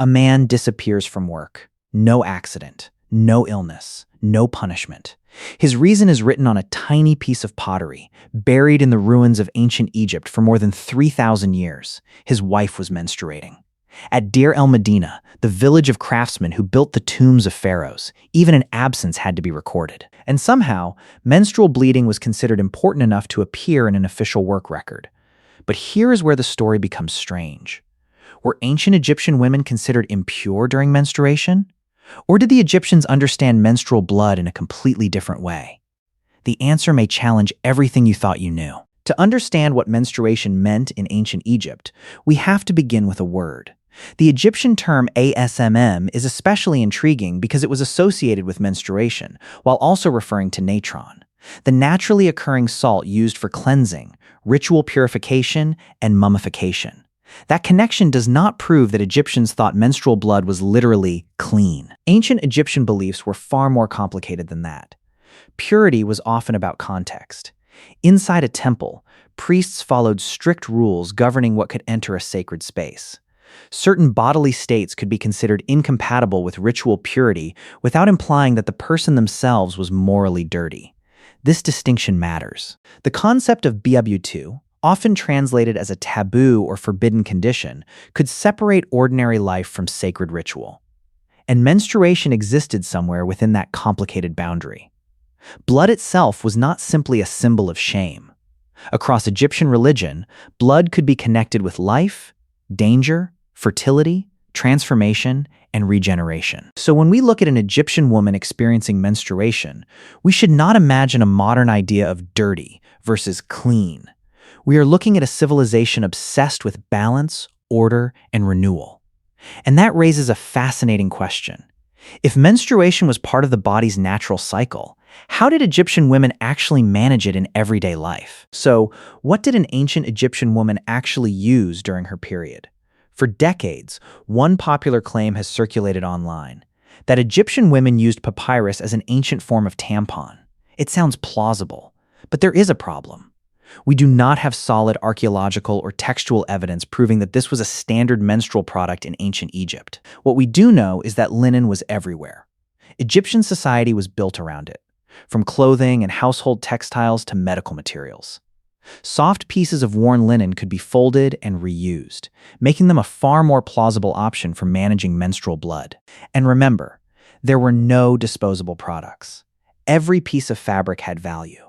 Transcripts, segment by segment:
A man disappears from work. No accident, no illness, no punishment. His reason is written on a tiny piece of pottery, buried in the ruins of ancient Egypt for more than 3,000 years. His wife was menstruating. At Deir el-Medina, the village of craftsmen who built the tombs of pharaohs, even an absence had to be recorded. And somehow, menstrual bleeding was considered important enough to appear in an official work record. But here is where the story becomes strange. Were ancient Egyptian women considered impure during menstruation? Or did the Egyptians understand menstrual blood in a completely different way? The answer may challenge everything you thought you knew. To understand what menstruation meant in ancient Egypt, we have to begin with a word. The Egyptian term asmm is especially intriguing because it was associated with menstruation, while also referring to natron, the naturally occurring salt used for cleansing, ritual purification, and mummification. That connection does not prove that Egyptians thought menstrual blood was literally clean. Ancient Egyptian beliefs were far more complicated than that. Purity was often about context. Inside a temple, priests followed strict rules governing what could enter a sacred space. Certain bodily states could be considered incompatible with ritual purity without implying that the person themselves was morally dirty. This distinction matters. The concept of biabutu, often translated as a taboo or forbidden condition, could separate ordinary life from sacred ritual. And menstruation existed somewhere within that complicated boundary. Blood itself was not simply a symbol of shame. Across Egyptian religion, blood could be connected with life, danger, fertility, transformation, and regeneration. So when we look at an Egyptian woman experiencing menstruation, we should not imagine a modern idea of dirty versus clean. We are looking at a civilization obsessed with balance, order, and renewal. And that raises a fascinating question. If menstruation was part of the body's natural cycle, how did Egyptian women actually manage it in everyday life? So, what did an ancient Egyptian woman actually use during her period? For decades, one popular claim has circulated online, that Egyptian women used papyrus as an ancient form of tampon. It sounds plausible, but there is a problem. We do not have solid archaeological or textual evidence proving that this was a standard menstrual product in ancient Egypt. What we do know is that linen was everywhere. Egyptian society was built around it, from clothing and household textiles to medical materials. Soft pieces of worn linen could be folded and reused, making them a far more plausible option for managing menstrual blood. And remember, there were no disposable products. Every piece of fabric had value.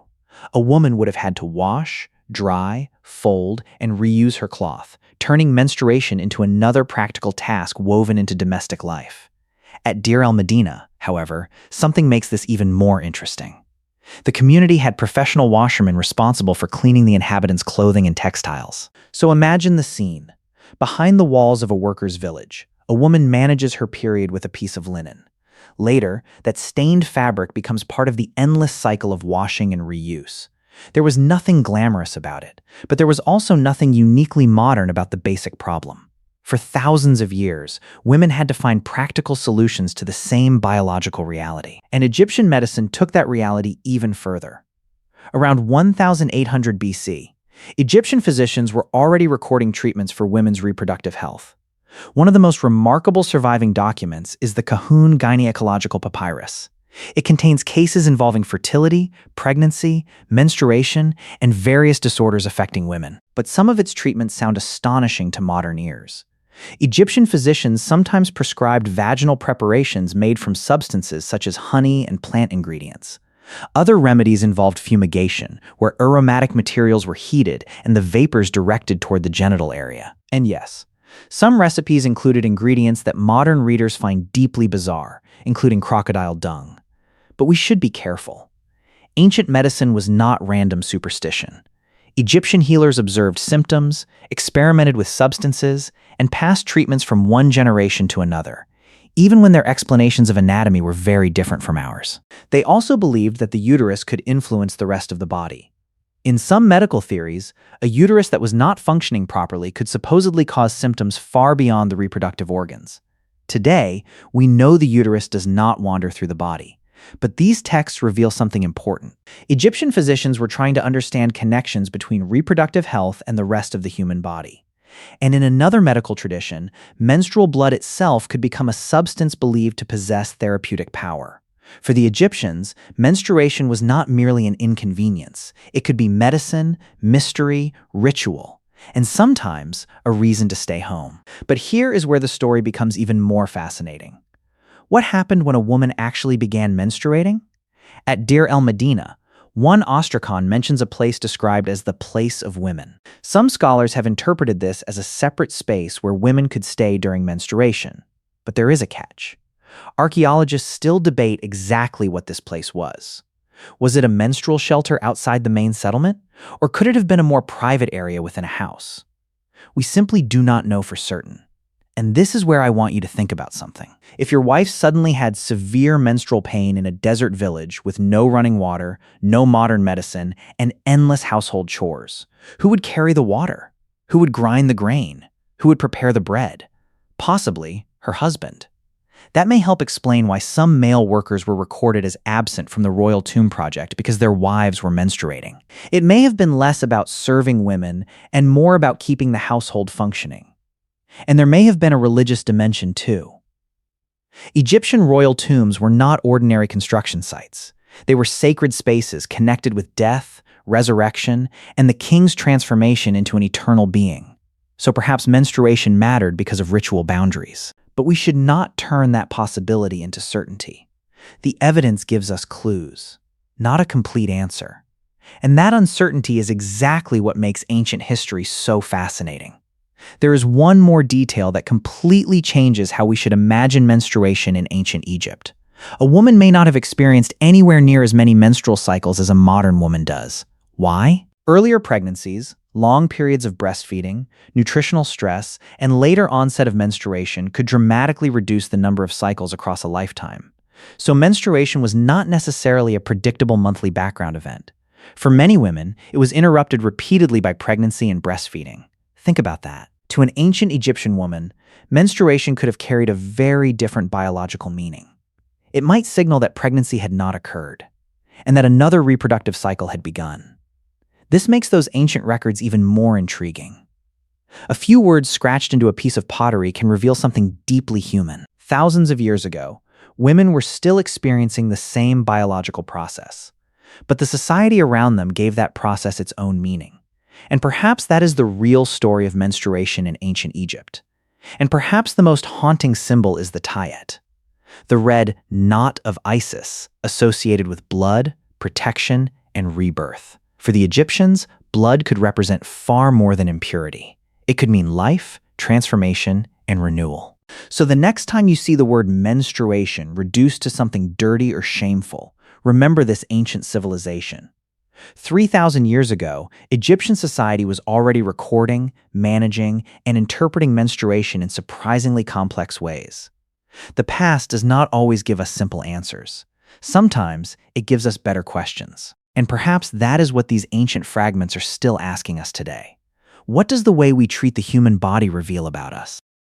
A woman would have had to wash, dry, fold, and reuse her cloth, turning menstruation into another practical task woven into domestic life. At Deir el-Medina, however, something makes this even more interesting. The community had professional washermen responsible for cleaning the inhabitants' clothing and textiles. So imagine the scene. Behind the walls of a worker's village, a woman manages her period with a piece of linen. Later, that stained fabric becomes part of the endless cycle of washing and reuse. There was nothing glamorous about it, but there was also nothing uniquely modern about the basic problem. For thousands of years, women had to find practical solutions to the same biological reality, and Egyptian medicine took that reality even further. Around 1800 BC, Egyptian physicians were already recording treatments for women's reproductive health. One of the most remarkable surviving documents is the Kahun Gynecological Papyrus. It contains cases involving fertility, pregnancy, menstruation, and various disorders affecting women. But some of its treatments sound astonishing to modern ears. Egyptian physicians sometimes prescribed vaginal preparations made from substances such as honey and plant ingredients. Other remedies involved fumigation, where aromatic materials were heated and the vapors directed toward the genital area. And yes, some recipes included ingredients that modern readers find deeply bizarre, including crocodile dung. But we should be careful. Ancient medicine was not random superstition. Egyptian healers observed symptoms, experimented with substances, and passed treatments from one generation to another, even when their explanations of anatomy were very different from ours. They also believed that the uterus could influence the rest of the body. In some medical theories, a uterus that was not functioning properly could supposedly cause symptoms far beyond the reproductive organs. Today, we know the uterus does not wander through the body. But these texts reveal something important. Egyptian physicians were trying to understand connections between reproductive health and the rest of the human body. And in another medical tradition, menstrual blood itself could become a substance believed to possess therapeutic power. For the Egyptians, menstruation was not merely an inconvenience. It could be medicine, mystery, ritual, and sometimes a reason to stay home. But here is where the story becomes even more fascinating. What happened when a woman actually began menstruating? At Deir el-Medina, one ostracon mentions a place described as the place of women. Some scholars have interpreted this as a separate space where women could stay during menstruation. But there is a catch. Archaeologists still debate exactly what this place was. Was it a menstrual shelter outside the main settlement? Or could it have been a more private area within a house? We simply do not know for certain. And this is where I want you to think about something. If your wife suddenly had severe menstrual pain in a desert village with no running water, no modern medicine, and endless household chores, who would carry the water? Who would grind the grain? Who would prepare the bread? Possibly her husband. That may help explain why some male workers were recorded as absent from the royal tomb project because their wives were menstruating. It may have been less about serving women and more about keeping the household functioning. And there may have been a religious dimension too. Egyptian royal tombs were not ordinary construction sites. They were sacred spaces connected with death, resurrection, and the king's transformation into an eternal being. So perhaps menstruation mattered because of ritual boundaries. But we should not turn that possibility into certainty. The evidence gives us clues, not a complete answer. And that uncertainty is exactly what makes ancient history so fascinating. There is one more detail that completely changes how we should imagine menstruation in ancient Egypt. A woman may not have experienced anywhere near as many menstrual cycles as a modern woman does. Why? Earlier pregnancies, long periods of breastfeeding, nutritional stress, and later onset of menstruation could dramatically reduce the number of cycles across a lifetime. So menstruation was not necessarily a predictable monthly background event. For many women, it was interrupted repeatedly by pregnancy and breastfeeding. Think about that. To an ancient Egyptian woman, menstruation could have carried a very different biological meaning. It might signal that pregnancy had not occurred, and that another reproductive cycle had begun. This makes those ancient records even more intriguing. A few words scratched into a piece of pottery can reveal something deeply human. Thousands of years ago, women were still experiencing the same biological process, but the society around them gave that process its own meaning. And perhaps that is the real story of menstruation in ancient Egypt. And perhaps the most haunting symbol is the tayet, the red knot of Isis associated with blood, protection, and rebirth. For the Egyptians, blood could represent far more than impurity. It could mean life, transformation, and renewal. So the next time you see the word menstruation reduced to something dirty or shameful, remember this ancient civilization. 3,000 years ago, Egyptian society was already recording, managing, and interpreting menstruation in surprisingly complex ways. The past does not always give us simple answers. Sometimes it gives us better questions. And perhaps that is what these ancient fragments are still asking us today. What does the way we treat the human body reveal about us?